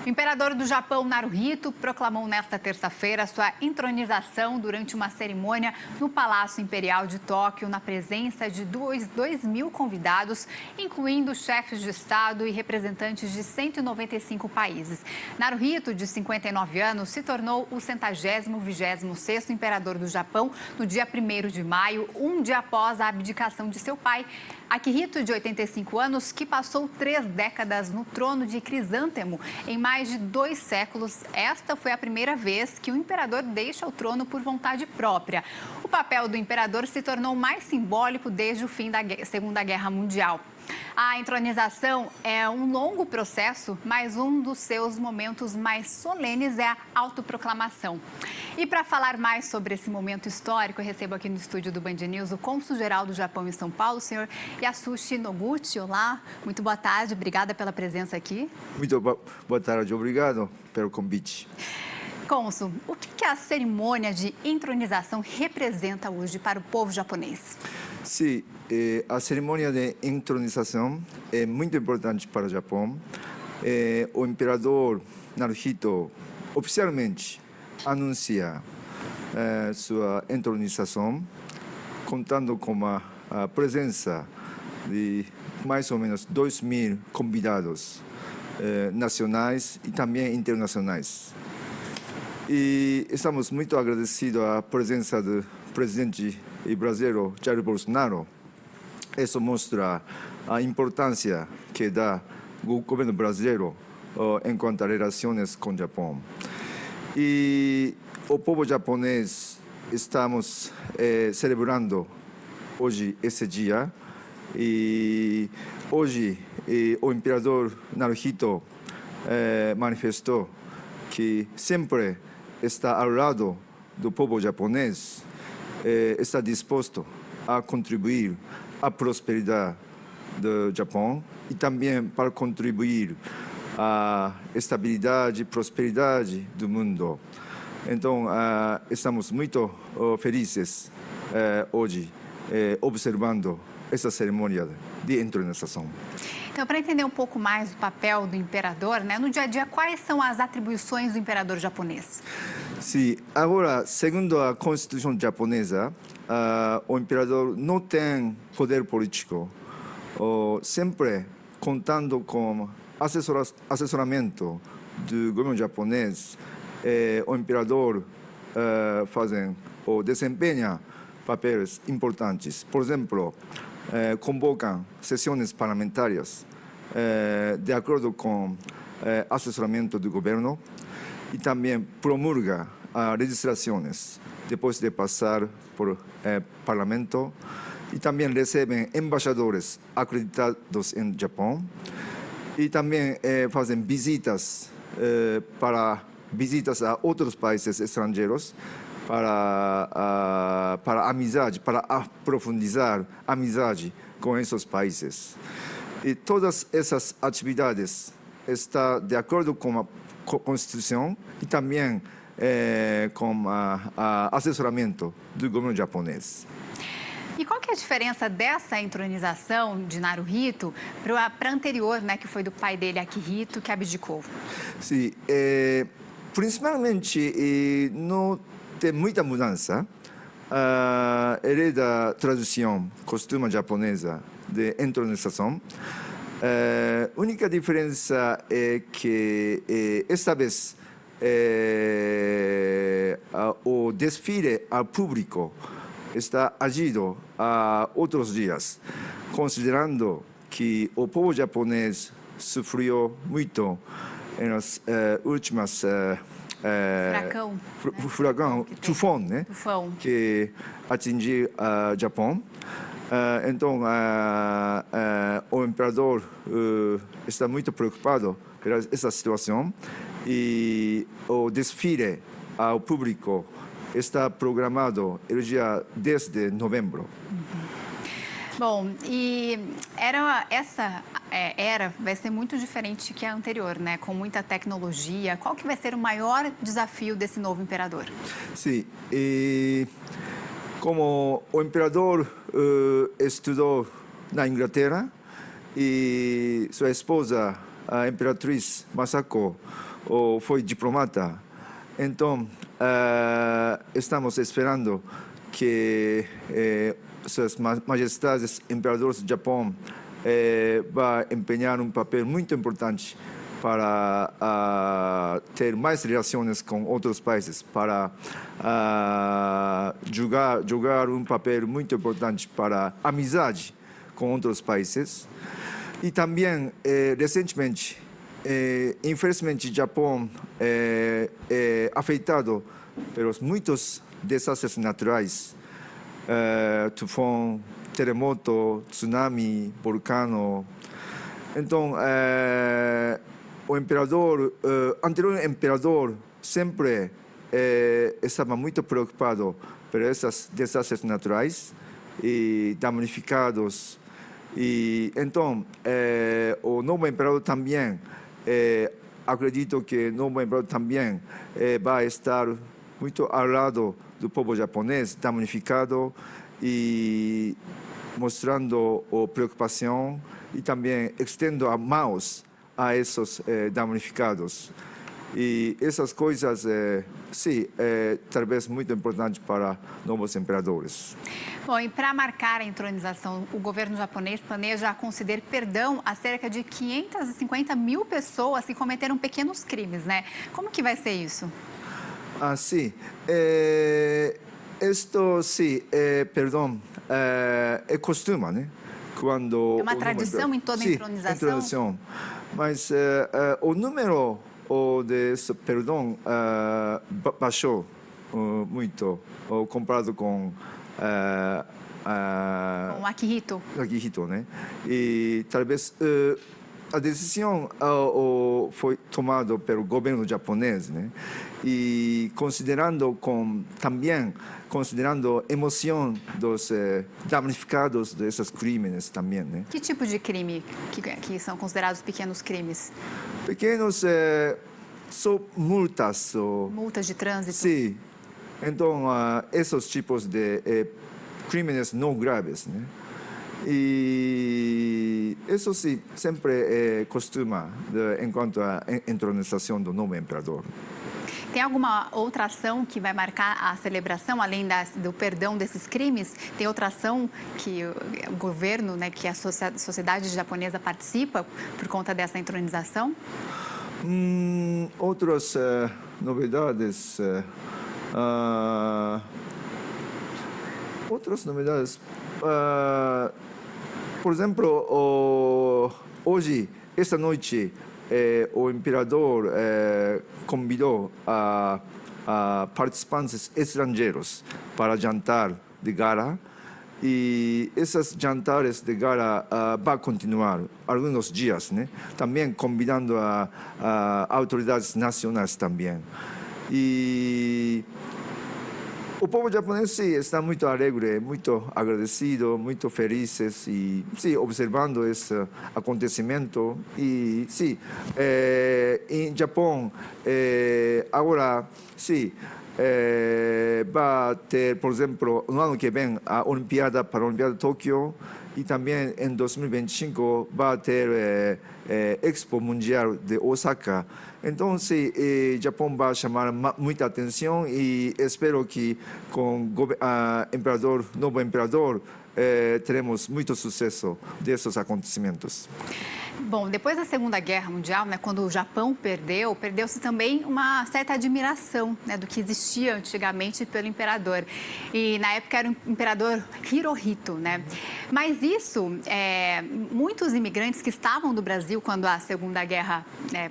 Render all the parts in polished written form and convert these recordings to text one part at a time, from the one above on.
O imperador do Japão, Naruhito, proclamou nesta terça-feira sua entronização durante uma cerimônia no Palácio Imperial de Tóquio, na presença de 2.000 convidados, incluindo chefes de Estado e representantes de 195 países. Naruhito, de 59 anos, se tornou o 126º imperador do Japão no dia 1º de maio, um dia após a abdicação de seu pai, Akihito, de 85 anos, que passou 3 décadas no trono de Crisântemo em mais de 2 séculos. Esta foi a primeira vez que o imperador deixa o trono por vontade própria. O papel do imperador se tornou mais simbólico desde o fim da Segunda Guerra Mundial. A entronização é um longo processo, mas um dos seus momentos mais solenes é a autoproclamação. E para falar mais sobre esse momento histórico, eu recebo aqui no estúdio do Band News o cônsul-geral do Japão em São Paulo, o senhor Yasushi Noguchi. Olá, muito boa tarde, obrigada pela presença aqui. Muito boa tarde, obrigado pelo convite. Cônsul, o que a cerimônia de entronização representa hoje para o povo japonês? Sim, a cerimônia de entronização é muito importante para o Japão. O imperador Naruhito oficialmente anuncia sua entronização, contando com a presença de mais ou menos 2.000 convidados nacionais e também internacionais. E estamos muito agradecidos à presença do presidente brasileiro Jair Bolsonaro. Isso mostra a importância que dá o governo brasileiro enquanto a relações com o Japão. E o povo japonês estamos celebrando hoje esse dia. E hoje o imperador Naruhito manifestou que sempre está ao lado do povo japonês, está disposto a contribuir à prosperidade do Japão e também para contribuir à estabilidade e prosperidade do mundo. Então, estamos muito felizes hoje observando essa cerimônia de entronização. Então, para entender um pouco mais o papel do imperador, no dia a dia, quais são as atribuições do imperador japonês? Sim, agora, segundo a Constituição japonesa, o imperador não tem poder político, sempre contando com assessoramento do governo japonês. O imperador desempenha papéis importantes. Por exemplo, convocam sessões parlamentares de acordo com assessoramento do governo e também promulga legislações depois de passar por parlamento e também recebem embaixadores acreditados em Japão e também fazem visitas a outros países estrangeiros para amizade, para aprofundar a amizade com esses países. E todas essas atividades estão de acordo com a Constituição e também com assessoramento do governo japonês. E qual que é a diferença dessa entronização de Naruhito para a anterior, que foi do pai dele, Akihito, que abdicou? Sim, principalmente não tem muita mudança. Ele é da tradição, costume japonesa de entronização. A única diferença é que esta vez o desfile ao público está agido a outros dias, considerando que o povo japonês sofreu muito nas últimas furacão, tufão, que atingiu o Japão. Então, o imperador está muito preocupado com essa situação e o desfile ao público está programado no dia 10 de novembro. Bom, e essa era vai ser muito diferente que a anterior, com muita tecnologia. Qual que vai ser o maior desafio desse novo imperador? Sim, como o imperador estudou na Inglaterra e sua esposa, a imperatriz Masako, ou foi diplomata. Então, estamos esperando que Suas Majestades Imperadores do Japão vai empenhar um papel muito importante para ter mais relações com outros países, para jogar um papel muito importante para a amizade com outros países. E também, recentemente, infelizmente, o Japão é afetado pelos muitos desastres naturais, tufão, terremoto, tsunami, vulcão. Então, o anterior imperador sempre estava muito preocupado por esses desastres naturais e damnificados. E então, o novo imperador também, acredito que o novo imperador também vai estar muito ao lado do povo japonês damnificado e mostrando preocupação e também estendendo as mãos a esses damnificados. E essas coisas, sim, talvez muito importantes para novos imperadores. Bom, e para marcar a entronização, o governo japonês planeja conceder perdão a cerca de 550 mil pessoas que cometeram pequenos crimes, né? Como que vai ser isso? Sim. Isto, sim, perdão, é costume, né? Quando é uma tradição em toda a entronização? Sim, tradição. Mas o número desse perdão baixou muito, comparado com com Akihito. Akihito, né? E talvez a decisão foi tomada pelo governo japonês, né? E também considerando a emoção dos damnificados desses crimes também, né? Que tipo de crime que são considerados pequenos crimes? Pequenos são multas. Multas de trânsito? Sim. Então, esses tipos de crimes não graves, né? E isso sim, sempre costuma enquanto a entronização do novo imperador. Tem alguma outra ação que vai marcar a celebração, além do perdão desses crimes? Tem outra ação que o governo, né, que a sociedade japonesa participa por conta dessa entronização? Outras novidades. Outras novidades. Por exemplo, hoje, esta noite, o imperador convidou a participantes estrangeiros para jantar de gala. E esses jantares de gala vão continuar alguns dias, né? Também convidando a autoridades nacionais também. E o povo japonês sim, está muito alegre, muito agradecido, muito felizes e sim, observando esse acontecimento. E sim, em Japão agora sim, vai ter, por exemplo, no ano que vem a Olimpíada Paralimpíada de Tóquio e também em 2025 vai ter Expo Mundial de Osaka. Então, sim, o Japão vai chamar muita atenção e espero que com o novo imperador teremos muito sucesso desses acontecimentos. Bom, depois da Segunda Guerra Mundial, né, quando o Japão perdeu-se também uma certa admiração, né, do que existia antigamente pelo imperador. E na época era o imperador Hirohito, né? Mas isso, muitos imigrantes que estavam no Brasil quando a Segunda Guerra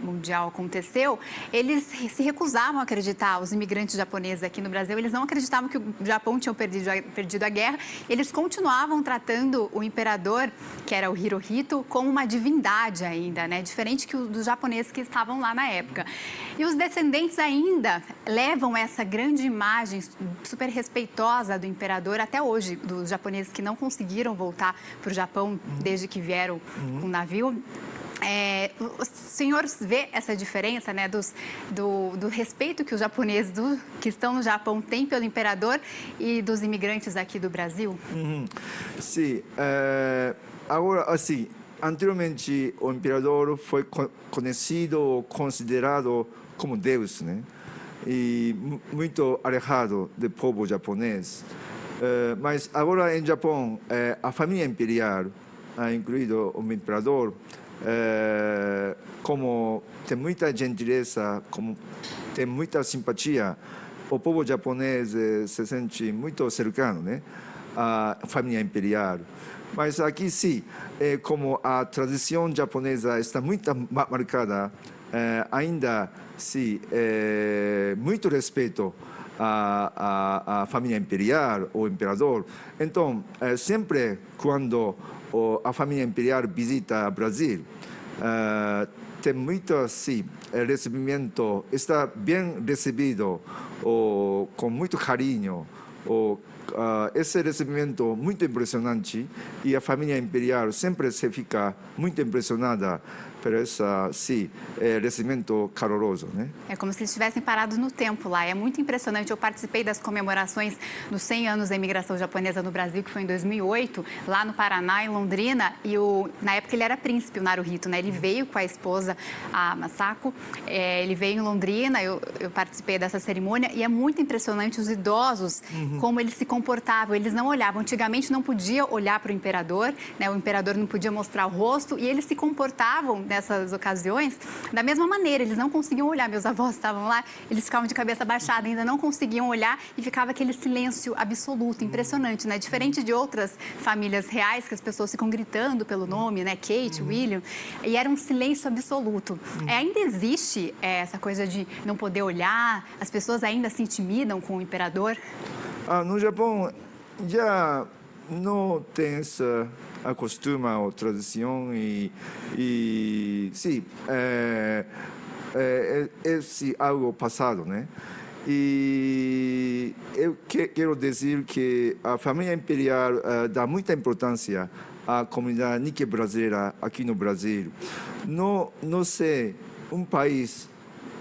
Mundial aconteceu, eles se recusavam a acreditar, os imigrantes japoneses aqui no Brasil, eles não acreditavam que o Japão tinha perdido a guerra, eles continuavam tratando o imperador, que era o Hirohito, como uma divindade ainda, né? Diferente que dos japoneses que estavam lá na época. E os descendentes ainda levam essa grande imagem super respeitosa do imperador até hoje, dos japoneses que não conseguiram voltar para o Japão desde que vieram com o navio. O senhor vê essa diferença, né, do respeito que os japoneses que estão no Japão têm pelo imperador e dos imigrantes aqui do Brasil? Sim. Agora, assim, anteriormente o imperador foi conhecido, considerado como Deus, né? E muito alejado do povo japonês. Mas agora em Japão, a família imperial, incluído o imperador, como tem muita gentileza, como tem muita simpatia, o povo japonês se sente muito cercano, né? A família imperial. Mas aqui sim, como a tradição japonesa está muito marcada, ainda sim, muito respeito à família imperial, o imperador. Então, sempre quando a família imperial visita o Brasil, tem muito, sim, recebimento, está bem recebido, com muito carinho. Esse recebimento muito impressionante e a família imperial sempre se fica muito impressionada por esse sim, recebimento caloroso, né? É como se eles estivessem parados no tempo lá. É muito impressionante. Eu participei das comemorações dos 100 anos da imigração japonesa no Brasil, que foi em 2008, lá no Paraná, em Londrina. E na época ele era príncipe, o Naruhito, né? Ele veio com a esposa, a Masako. Ele veio em Londrina, eu participei dessa cerimônia. E é muito impressionante os idosos, como eles se comportavam. Eles não olhavam. Antigamente não podia olhar para o imperador, né? O imperador não podia mostrar o rosto. E eles se comportavam nessas ocasiões da mesma maneira. Eles não conseguiam olhar. Meus avós estavam lá, eles ficavam de cabeça baixada, ainda não conseguiam olhar e ficava aquele silêncio absoluto, impressionante, né? Diferente de outras famílias reais que as pessoas ficam gritando pelo nome, né? Kate, William, e era um silêncio absoluto. Ainda existe essa coisa de não poder olhar, as pessoas ainda se intimidam com o imperador? No Japão já não tem essa a costume ou tradição e sim, esse algo passado, né? E eu quero dizer que a família imperial dá muita importância à comunidade Nikkei brasileira aqui no Brasil. Não sei um país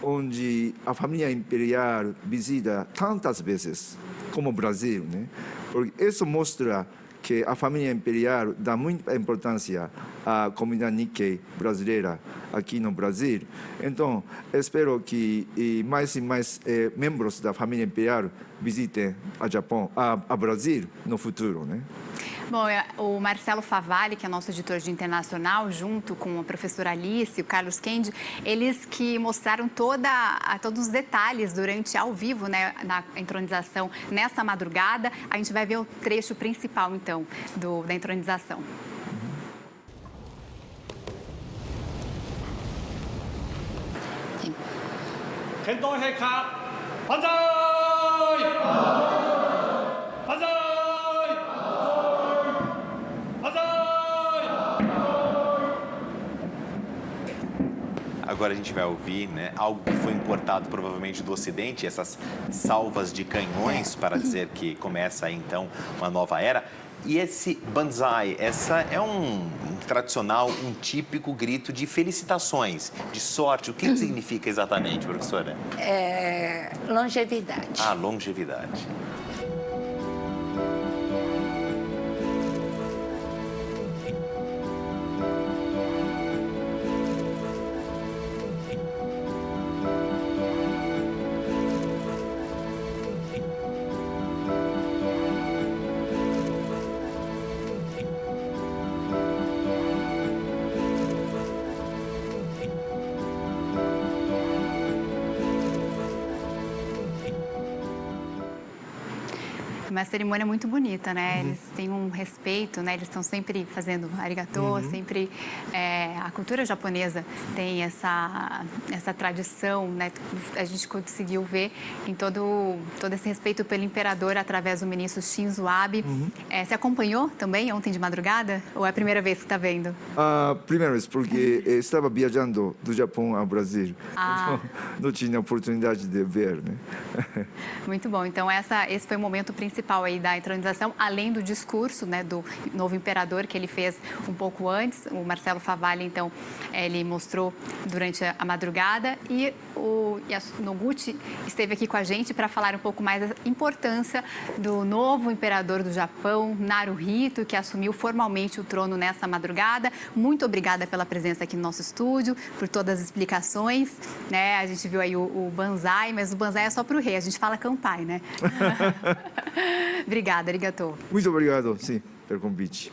onde a família imperial visita tantas vezes como o Brasil, né? Porque isso mostra que a família imperial dá muita importância à comunidade Nikkei brasileira aqui no Brasil. Então, espero que mais e mais membros da família imperial visitem a Brasil no futuro, né? Bom, o Marcelo Favalli, que é nosso editor de internacional, junto com a professora Alice e o Carlos Kendi, eles que mostraram todos os detalhes durante, ao vivo, né, na entronização nessa madrugada. A gente vai ver o trecho principal, então, da entronização. Agora a gente vai ouvir, né, algo que foi importado provavelmente do Ocidente, essas salvas de canhões para dizer que começa aí, então, uma nova era. E esse banzai, essa é um tradicional, um típico grito de felicitações, de sorte. O que significa exatamente, professora? Longevidade. Ah, longevidade. Uma cerimônia muito bonita, né? Eles têm um respeito, né? Eles estão sempre fazendo arigatô, sempre... a cultura japonesa tem essa tradição, né? A gente conseguiu ver em todo esse respeito pelo imperador através do ministro Shinzo Abe. Você acompanhou também ontem de madrugada? Ou é a primeira vez que está vendo? Primeira vez, porque estava viajando do Japão ao Brasil. Então, não tinha oportunidade de ver, né? Muito bom. Então, esse foi o momento principal aí da entronização, além do discurso, né, do novo imperador que ele fez um pouco antes. O Marcelo Favalli, então, ele mostrou durante a madrugada. E o Noguchi esteve aqui com a gente para falar um pouco mais da importância do novo imperador do Japão, Naruhito, que assumiu formalmente o trono nessa madrugada. Muito obrigada pela presença aqui no nosso estúdio, por todas as explicações, né? A gente viu aí o Banzai, mas o Banzai é só para o rei, a gente fala Kanpai, né? Obrigada, arigatou. Muito obrigado, sim, pelo convite.